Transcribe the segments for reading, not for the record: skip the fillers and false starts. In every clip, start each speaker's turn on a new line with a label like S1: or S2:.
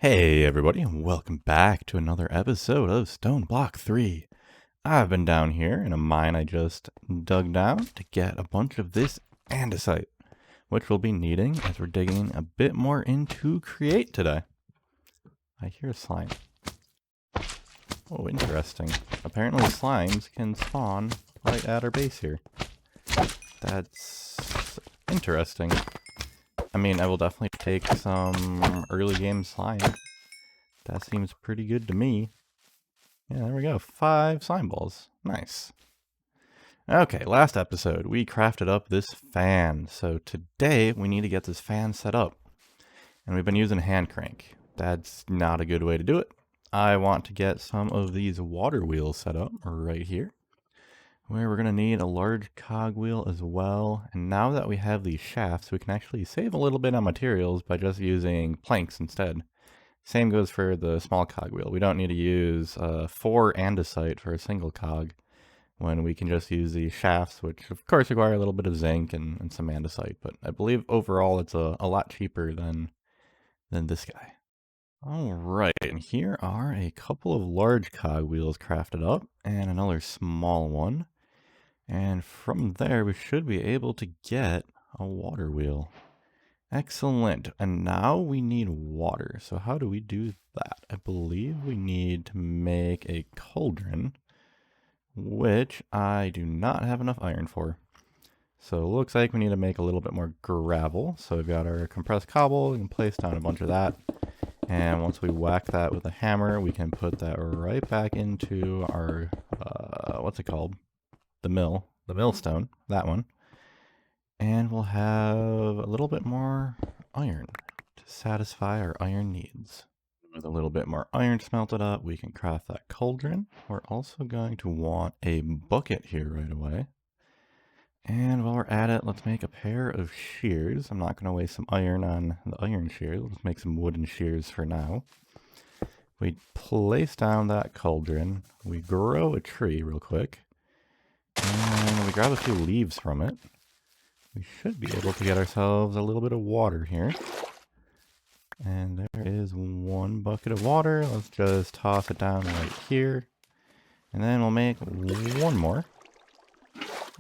S1: Hey everybody, and welcome back to another episode of Stoneblock 3. I've been down here in a mine I just dug down to get a bunch of this andesite, which we'll be needing as we're digging a bit more into Create today. I hear slime. Oh, interesting. Apparently slimes can spawn right at our base here. That's interesting. I mean, I will definitely take some early game slime. That seems pretty good to me. Yeah, there we go. 5 slime balls. Nice. Okay, last episode, we crafted up this fan. So today, we need to get this fan set up. And we've been using hand crank. That's not a good way to do it. I want to get some of these water wheels set up right here, where we're going to need a large cogwheel as well. And now that we have these shafts, we can actually save a little bit on materials by just using planks instead. Same goes for the small cogwheel. We don't need to use 4 andesite for a single cog when we can just use these shafts, which of course require a little bit of zinc and some andesite. But I believe overall it's a lot cheaper than this guy. Alright, and here are a couple of large cogwheels crafted up and another small one. And from there we should be able to get a water wheel. Excellent. And now we need water. So how do we do that? I believe we need to make a cauldron, which I do not have enough iron for. So it looks like we need to make a little bit more gravel. So we've got our compressed cobble. We can place down a bunch of that. And once we whack that with a hammer, we can put that right back into our, what's it called? The millstone, that one. And we'll have a little bit more iron to satisfy our iron needs. With a little bit more iron smelted up, we can craft that cauldron. We're also going to want a bucket here right away. And while we're at it, let's make a pair of shears. I'm not going to waste some iron on the iron shears. Let's make some wooden shears for now. We place down that cauldron. We grow a tree real quick. And we grab a few leaves from it. We should be able to get ourselves a little bit of water here. And there is one bucket of water. Let's just toss it down right here. And then we'll make one more.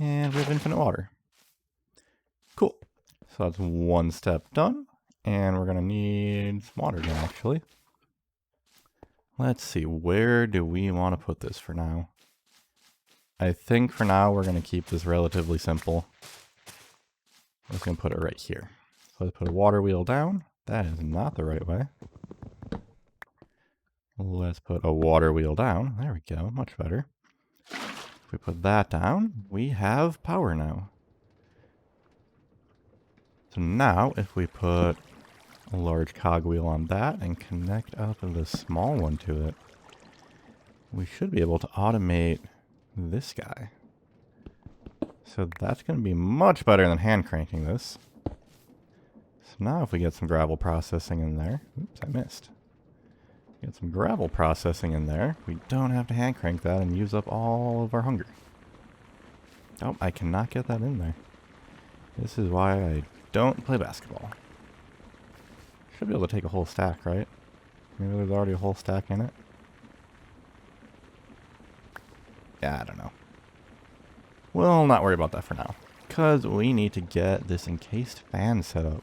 S1: And we have infinite water. Cool. So that's one step done. And we're going to need some water again, actually. Let's see, where do we want to put this for now? I think for now we're going to keep this relatively simple. I'm just going to put it right here. So let's put a water wheel down. That is not the right way. Let's put a water wheel down. There we go, much better. If we put that down, we have power now. So now if we put a large cogwheel on that and connect up the small one to it, we should be able to automate this guy. So that's going to be much better than hand cranking this. So now if we get some gravel processing in there, oops, I missed. Get some gravel processing in there, we don't have to hand crank that and use up all of our hunger. Oh, I cannot get that in there. This is why I don't play basketball. Should be able to take a whole stack, right? Maybe there's already a whole stack in it. Yeah, I don't know. We'll not worry about that for now, because we need to get this encased fan set up.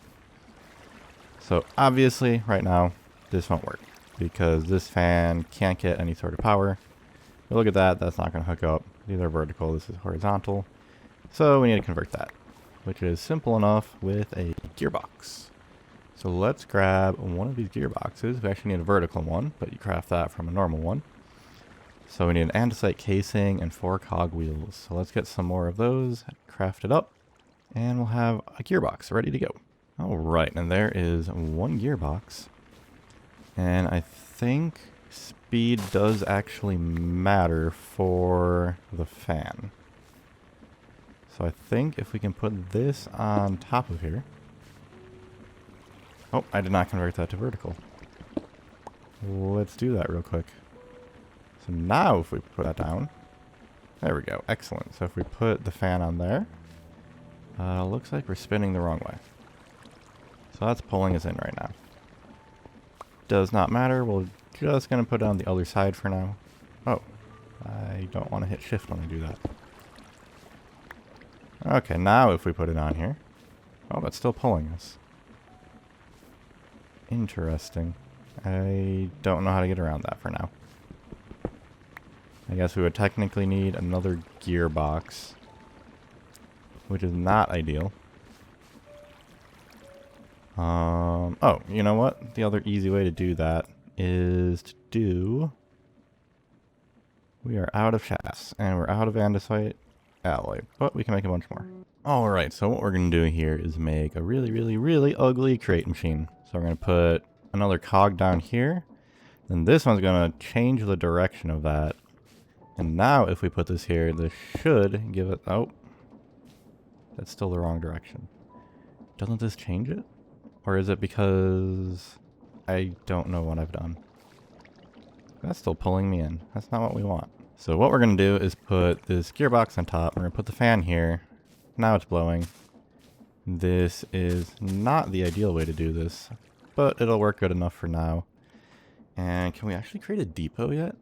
S1: So obviously, right now, this won't work, because this fan can't get any sort of power. But look at that, that's not going to hook up. These are vertical, this is horizontal. So we need to convert that, which is simple enough with a gearbox. So let's grab one of these gearboxes. We actually need a vertical one, but you craft that from a normal one. So we need an andesite casing and 4 cogwheels. So let's get some more of those, craft it up, and we'll have a gearbox ready to go. Alright, and there is one gearbox. And I think speed does actually matter for the fan. So I think if we can put this on top of here. Oh, I did not convert that to vertical. Let's do that real quick. So now if we put that down, there we go, excellent. So if we put the fan on there, looks like we're spinning the wrong way. So that's pulling us in right now. does not matter. We're just going to put it on the other side for now. Oh, I don't want to hit shift when I do that. Okay, now if we put it on here. Oh, that's still pulling us. Interesting. I don't know how to get around that for now. I guess we would technically need another gearbox, which is not ideal. Oh, you know what? The other easy way to do that is to do... We are out of shafts, and we're out of andesite alloy, but we can make a bunch more. Alright, so what we're going to do here is make a really, really, really ugly crate machine. So we're going to put another cog down here, then this one's going to change the direction of that. And now if we put this here, this should give it... Oh, that's still the wrong direction. Doesn't this change it? Or is it because I don't know what I've done? That's still pulling me in. That's not what we want. So what we're going to do is put this gearbox on top. We're going to put the fan here. Now it's blowing. This is not the ideal way to do this, but it'll work good enough for now. And can we actually create a depot yet?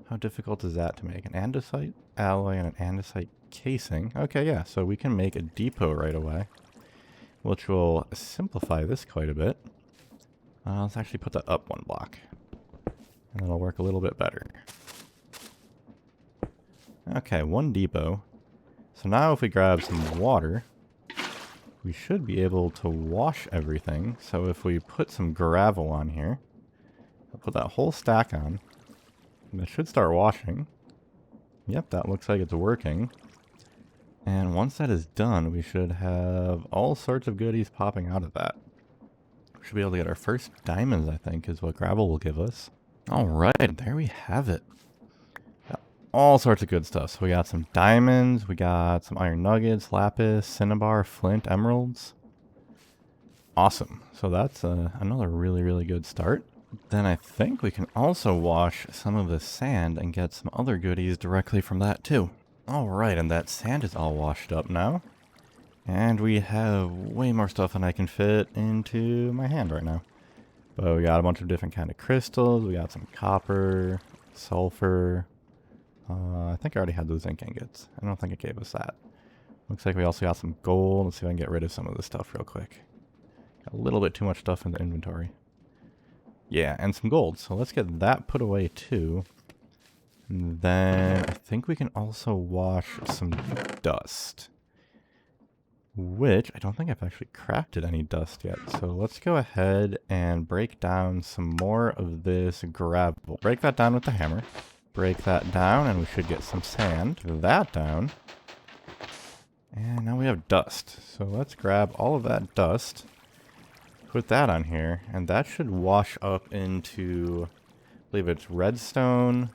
S1: How difficult is that to make? An andesite alloy and an andesite casing. Okay, yeah, so we can make a depot right away, which will simplify this quite a bit. Let's actually put that up one block. And it'll work a little bit better. Okay, one depot. So now if we grab some water, we should be able to wash everything. So if we put some gravel on here, I'll put that whole stack on, and it should start washing. Yep, that looks like it's working. And once that is done, we should have all sorts of goodies popping out of that. We should be able to get our first diamonds, I think, is what gravel will give us. Alright, there we have it. Got all sorts of good stuff. So we got some diamonds, we got some iron nuggets, lapis, cinnabar, flint, emeralds. Awesome. So that's another really, really good start. Then I think we can also wash some of the sand and get some other goodies directly from that too. Alright, and that sand is all washed up now. And we have way more stuff than I can fit into my hand right now. But we got a bunch of different kind of crystals. We got some copper, sulfur. I think I already had those zinc ingots. I don't think it gave us that. Looks like we also got some gold. Let's see if I can get rid of some of this stuff real quick. Got a little bit too much stuff in the inventory. Yeah, and some gold. So let's get that put away too. And then I think we can also wash some dust. Which, I don't think I've actually crafted any dust yet. So let's go ahead and break down some more of this gravel. Break that down with the hammer. Break that down and we should get some sand. That down. And now we have dust. So let's grab all of that dust. Put that on here. And that should wash up into, I believe it's redstone,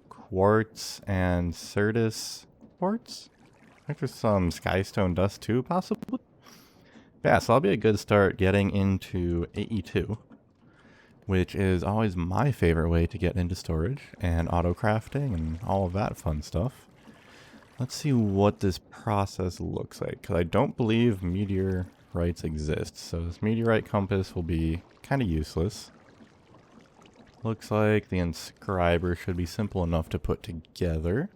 S1: quartz, and certus quartz. I think there's some skystone dust too, possibly. Yeah, so that'll be a good start getting into Ep02, which is always my favorite way to get into storage and auto crafting and all of that fun stuff. Let's see what this process looks like, because I don't believe meteorites exist, so this meteorite compass will be kind of useless. Looks like the inscriber should be simple enough to put together.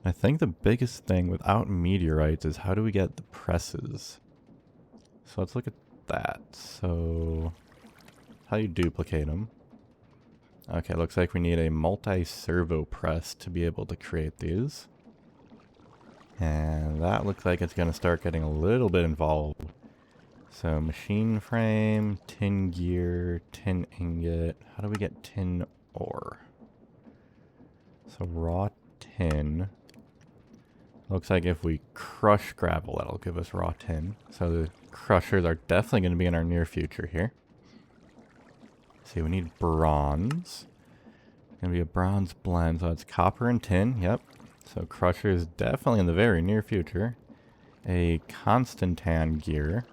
S1: I think the biggest thing without meteorites is how do we get the presses? So let's look at that. So how do you duplicate them? Okay, looks like we need a multi-servo press to be able to create these. And that looks like it's going to start getting a little bit involved. So machine frame, tin gear, tin ingot. How do we get tin ore? So raw tin. Looks like if we crush gravel, that'll give us raw tin. So the crushers are definitely going to be in our near future here. Let's see, we need bronze. Going to be a bronze blend, so it's copper and tin, yep. So crusher is definitely in the very near future. A constantan gear.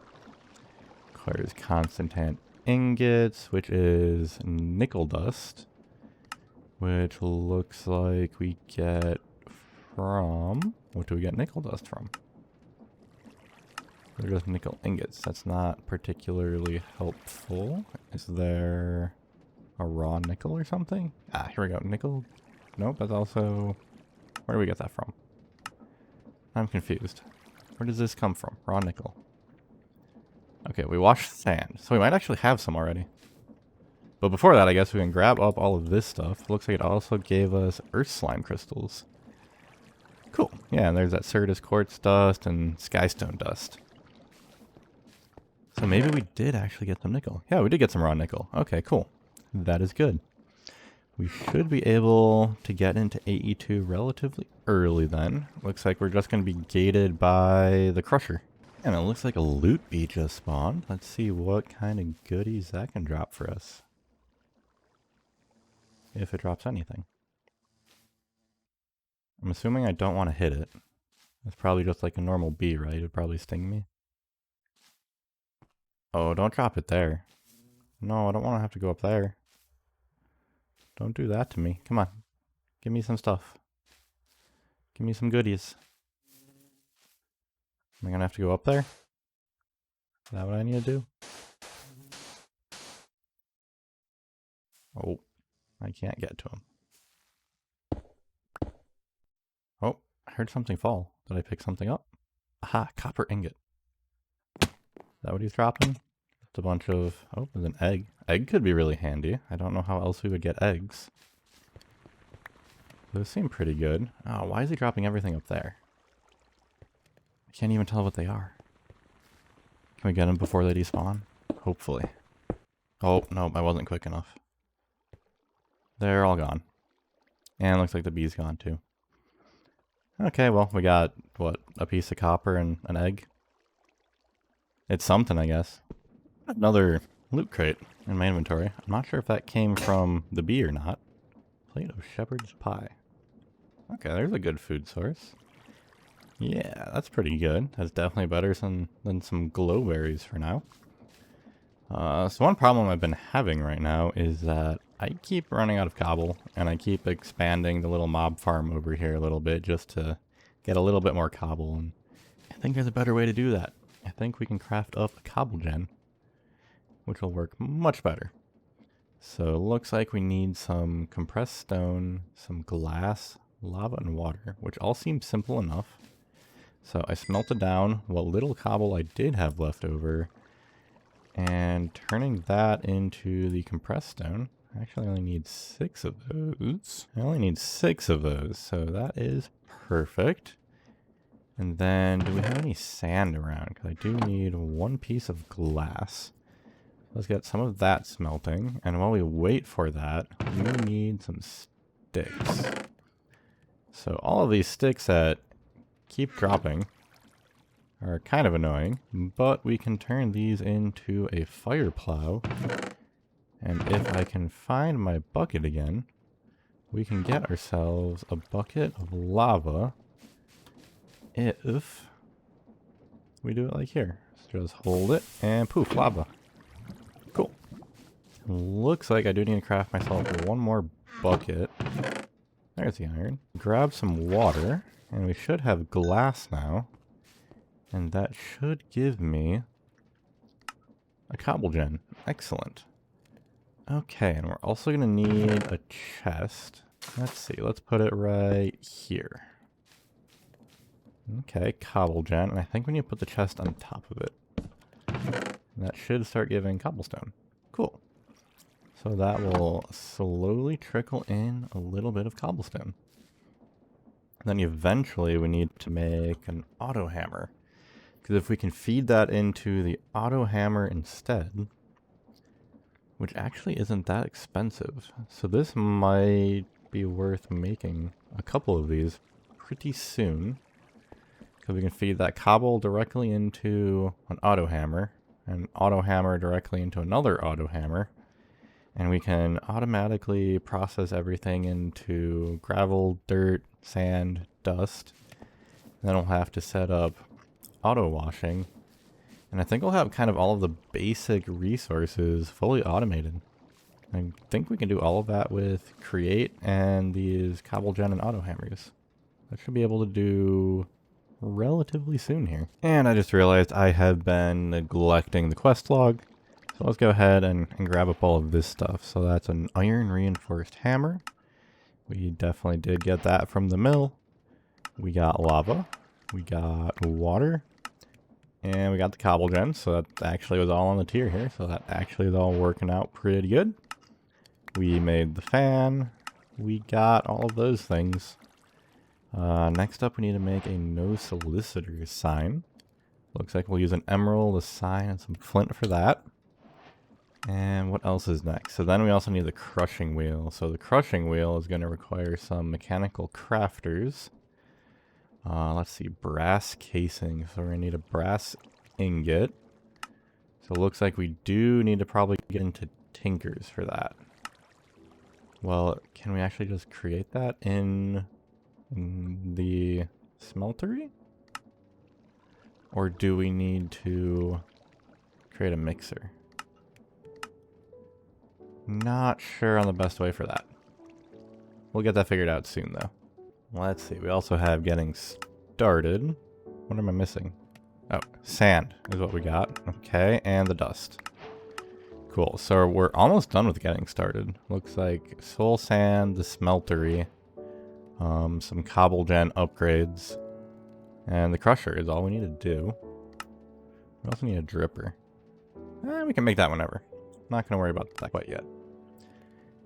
S1: Requires constantan ingots, which is nickel dust. Which looks like we get from... What do we get nickel dust from? They're just nickel ingots. That's not particularly helpful. Is there a raw nickel or something? Ah, here we go. Nickel. Nope, that's also... Where do we get that from? I'm confused. Where does this come from? Raw nickel. Okay, we washed sand. So we might actually have some already. But before that, I guess we can grab up all of this stuff. Looks like it also gave us earth slime crystals. Cool. Yeah, and there's that Certus quartz dust and skystone dust. So maybe we did actually get some nickel. Yeah, we did get some raw nickel. Okay, cool. That is good. We should be able to get into AE2 relatively early then. Looks like we're just going to be gated by the crusher. And it looks like a loot bee just spawned. Let's see what kind of goodies that can drop for us. If it drops anything. I'm assuming I don't want to hit it. It's probably just like a normal bee, right? It'd probably sting me. Oh, don't drop it there. No, I don't want to have to go up there. Don't do that to me. Come on. Give me some stuff. Give me some goodies. Am I going to have to go up there? Is that what I need to do? Oh, I can't get to him. Oh, I heard something fall. Did I pick something up? Aha, copper ingot. Is that what he's dropping? Just a bunch of... Oh, there's an egg. Egg could be really handy. I don't know how else we would get eggs. Those seem pretty good. Oh, why is he dropping everything up there? I can't even tell what they are. Can we get them before they despawn? Hopefully. Oh, no, I wasn't quick enough. They're all gone. And it looks like the bee's gone too. Okay, well, we got, what, a piece of copper and an egg? It's something, I guess. Another loot crate in my inventory. I'm not sure if that came from the bee or not. Plate of shepherd's pie. Okay, there's a good food source. Yeah, that's pretty good. That's definitely better than some glowberries for now. So one problem I've been having right now is that I keep running out of cobble, and I keep expanding the little mob farm over here a little bit just to get a little bit more cobble, and I think there's a better way to do that. I think we can craft up a cobble gen, which will work much better. So it looks like we need some compressed stone, some glass, lava, and water, which all seems simple enough. So I smelted down what little cobble I did have left over, and turning that into the compressed stone. I actually only need 6 of those. I only need 6 of those, so that is perfect. And then, do we have any sand around? Because I do need 1 piece of glass. Let's get some of that smelting. And while we wait for that, we need some sticks. So all of these sticks that keep dropping are kind of annoying, but we can turn these into a fire plow. And if I can find my bucket again, we can get ourselves a bucket of lava if we do it like here. So just hold it and poof, lava. Cool. Looks like I do need to craft myself 1 more bucket. There's the iron. Grab some water, and we should have glass now. And that should give me a cobble gen. Excellent. Okay, and we're also going to need a chest. Let's see, let's put it right here. Okay, cobble gen, and I think we need to put the chest on top of it. And that should start giving cobblestone. Cool. So that will slowly trickle in a little bit of cobblestone. Then eventually we need to make an auto hammer. Because if we can feed that into the auto hammer instead, which actually isn't that expensive. So this might be worth making a couple of these pretty soon. Because we can feed that cobble directly into an auto hammer, and auto hammer directly into another auto hammer. And we can automatically process everything into gravel, dirt, sand, dust. And then we'll have to set up auto washing. And I think we'll have kind of all of the basic resources fully automated. I think we can do all of that with create and these cobble gen and auto hammers. That should be able to do relatively soon here. And I just realized I have been neglecting the quest log. So let's go ahead and grab up all of this stuff. So that's an iron reinforced hammer. We definitely did get that from the mill. We got lava. We got water. And we got the cobble gen. So that actually was all on the tier here. So that actually is all working out pretty good. We made the fan. We got all of those things. Next up, we need to make a no solicitors sign. Looks like we'll use an emerald, a sign, and some flint for that. And what else is next? So then we also need the crushing wheel. So the crushing wheel is going to require some mechanical crafters. Let's see, brass casing. So we're going to need a brass ingot. So it looks like we do need to probably get into tinkers for that. Well, can we actually just create that in the smeltery? Or do we need to create a mixer? Not sure on the best way for that. We'll get that figured out soon, though. Let's see. We also have getting started. What am I missing? Oh, sand is what we got. Okay, and the dust. Cool. So we're almost done with getting started. Looks like soul sand, the smeltery, some cobble gen upgrades, and the crusher is all we need to do. We also need a dripper. We can make that whenever. Not going to worry about that quite yet.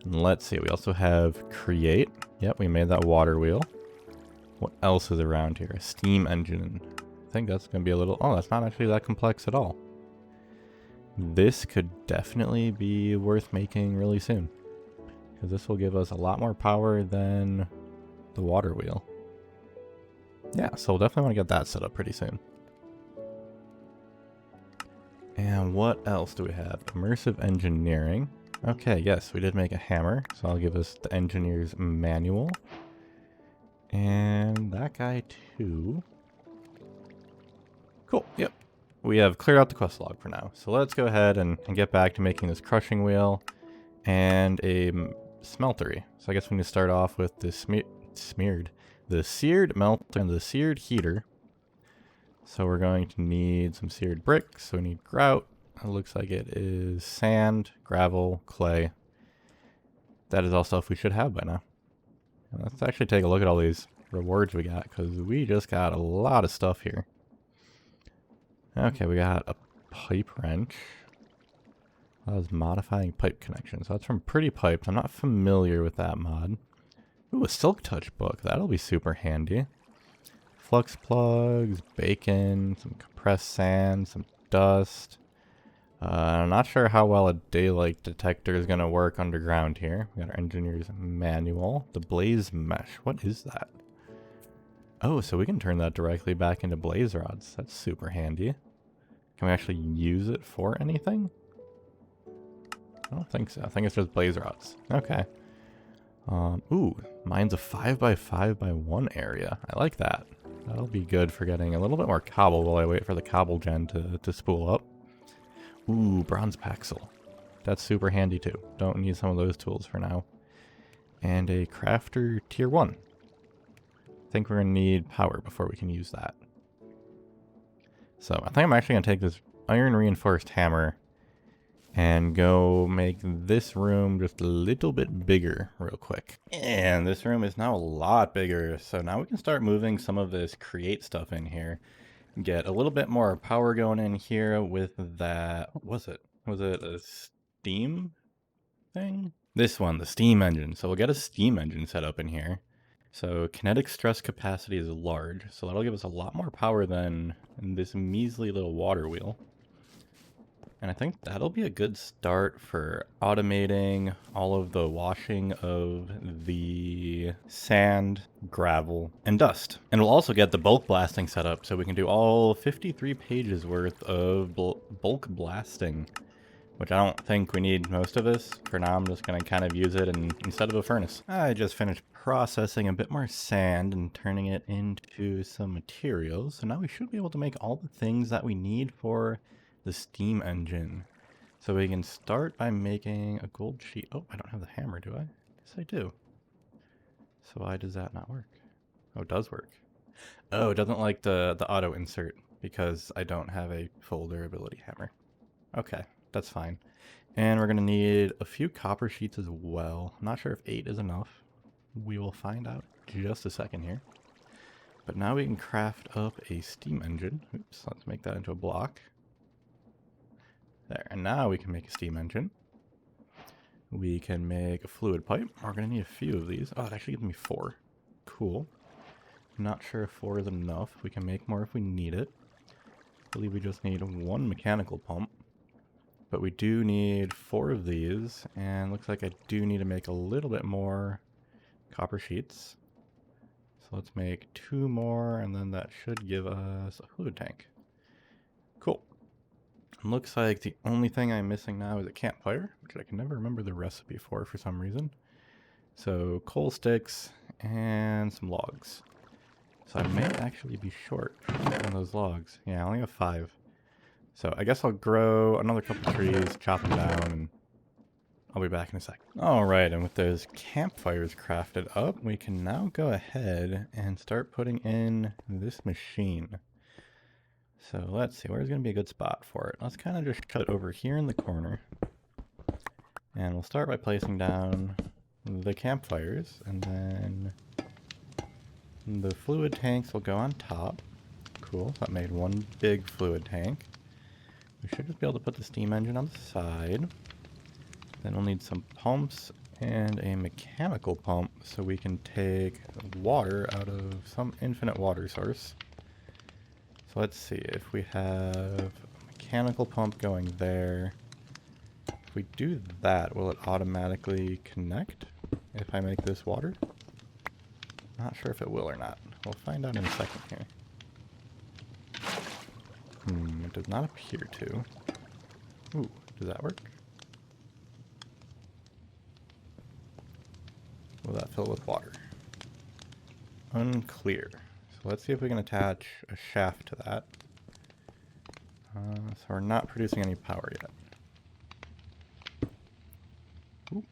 S1: And let's see, we also have create. Yep, we made that water wheel. What else is around here? A steam engine. I think that's going to be a little... Oh, that's not actually that complex at all. This could definitely be worth making really soon. Because this will give us a lot more power than the water wheel. Yeah, so we'll definitely want to get that set up pretty soon. And what else do we have? Immersive engineering. Okay, yes, we did make a hammer. So I'll give us the engineer's manual. And that guy too. Cool, yep. We have cleared out the quest log for now. So let's go ahead and get back to making this crushing wheel and a smeltery. So I guess we need to start off with the seared melter and the seared heater. So we're going to need some seared bricks. So we need grout. It looks like it is sand, gravel, clay. That is all stuff we should have by now. And let's actually take a look at all these rewards we got, because we just got a lot of stuff here. Okay, we got a pipe wrench. That was modifying pipe connections. So that's from Pretty Pipes. I'm not familiar with that mod. Ooh, a Silk Touch book. That'll be super handy. Flux plugs, bacon, some compressed sand, some dust. I'm not sure how well a daylight detector is going to work underground here. We got our engineer's manual. The blaze mesh. What is that? Oh, so we can turn that directly back into blaze rods. That's super handy. Can we actually use it for anything? I don't think so. I think it's just blaze rods. Okay. Ooh, mine's a 5x5x1 area. I like that. That'll be good for getting a little bit more cobble while I wait for the cobble gen to spool up. Ooh, bronze paxel. That's super handy too. Don't need some of those tools for now. And a crafter tier 1. I think we're going to need power before we can use that. So I think I'm actually going to take this iron reinforced hammer and go make this room just a little bit bigger real quick. And this room is now a lot bigger. So now we can start moving some of this create stuff in here. Get a little bit more power going in here with that. What was it? Was it a steam thing? This one, the steam engine. So we'll get a steam engine set up in here. So kinetic stress capacity is large. So that'll give us a lot more power than this measly little water wheel. And I think that'll be a good start for automating all of the washing of the sand, gravel, and dust. And we'll also get the bulk blasting set up so we can do all 53 pages worth of bulk blasting, which I don't think we need most of this. For now, I'm just going to kind of use it instead of a furnace. I just finished processing a bit more sand and turning it into some materials. So now we should be able to make all the things that we need for the steam engine. So we can start by making a gold sheet. Oh, I don't have the hammer, do I? Yes, I do. So why does that not work? Oh, it does work. Oh, it doesn't like the auto insert because I don't have a full durability hammer. Okay, that's fine. And we're gonna need a few copper sheets as well. I'm not sure if 8 is enough. We will find out in just a second here. But now we can craft up a steam engine. Oops, let's make that into a block. There, and now we can make a steam engine. We can make a fluid pipe. We're gonna need a few of these. Oh, it actually gives me 4. Cool. Not sure if 4 is enough. We can make more if we need it. I believe we just need 1 mechanical pump. But we do need 4 of these, and looks like I do need to make a little bit more copper sheets. So let's make 2 more, and then that should give us a fluid tank. Cool. And looks like the only thing I'm missing now is a campfire, which I can never remember the recipe for some reason. So coal sticks and some logs. So I may actually be short on those logs. Yeah, I only have 5. So I guess I'll grow another couple trees, chop them down, and I'll be back in a sec. Alright, and with those campfires crafted up, we can now go ahead and start putting in this machine. So let's see, where's going to be a good spot for it? Let's kind of just shut it over here in the corner. And we'll start by placing down the campfires, and then the fluid tanks will go on top. Cool, that made 1 big fluid tank. We should just be able to put the steam engine on the side. Then we'll need some pumps and a mechanical pump so we can take water out of some infinite water source. So let's see, if we have a mechanical pump going there, if we do that, will it automatically connect if I make this water? Not sure if it will or not. We'll find out in a second here. It does not appear to. Ooh, does that work? Will that fill with water? Unclear. So let's see if we can attach a shaft to that. So we're not producing any power yet. Ooh.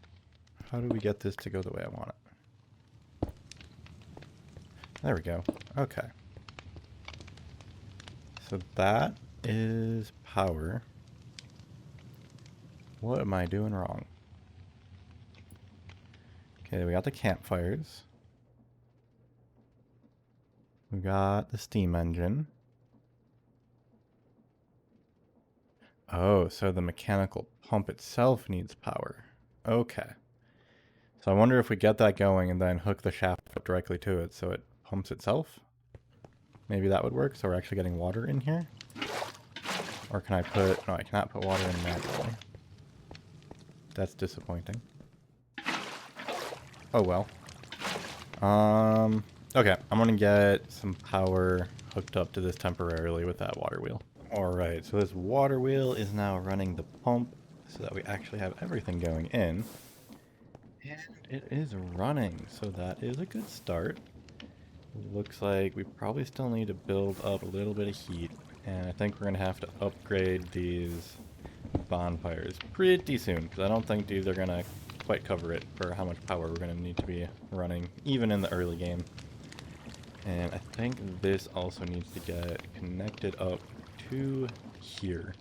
S1: How do we get this to go the way I want it? There we go. Okay. So that is power. What am I doing wrong? Okay, we got the campfires. We got the steam engine. Oh, so the mechanical pump itself needs power. Okay. So I wonder if we get that going and then hook the shaft up directly to it so it pumps itself. Maybe that would work, so we're actually getting water in here. Or can I put... No, I cannot put water in manually. That's disappointing. Oh well. Okay, I'm gonna get some power hooked up to this temporarily with that water wheel. Alright, so this water wheel is now running the pump so that we actually have everything going in. And it is running, so that is a good start. Looks like we probably still need to build up a little bit of heat, and I think we're going to have to upgrade these bonfires pretty soon, because I don't think these are going to quite cover it for how much power we're going to need to be running, even in the early game. And I think this also needs to get connected up to here.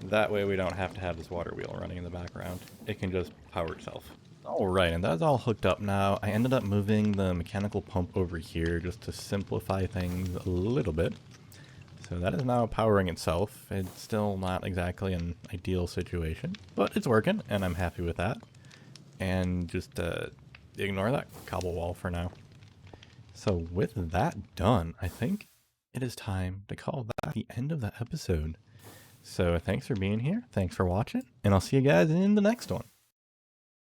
S1: That way we don't have to have this water wheel running in the background. It can just power itself. Alright, and that's all hooked up now. I ended up moving the mechanical pump over here just to simplify things a little bit. So that is now powering itself. It's still not exactly an ideal situation, but it's working, and I'm happy with that. And just ignore that cobble wall for now. So with that done, I think it is time to call that the end of the episode. So thanks for being here, thanks for watching, and I'll see you guys in the next one.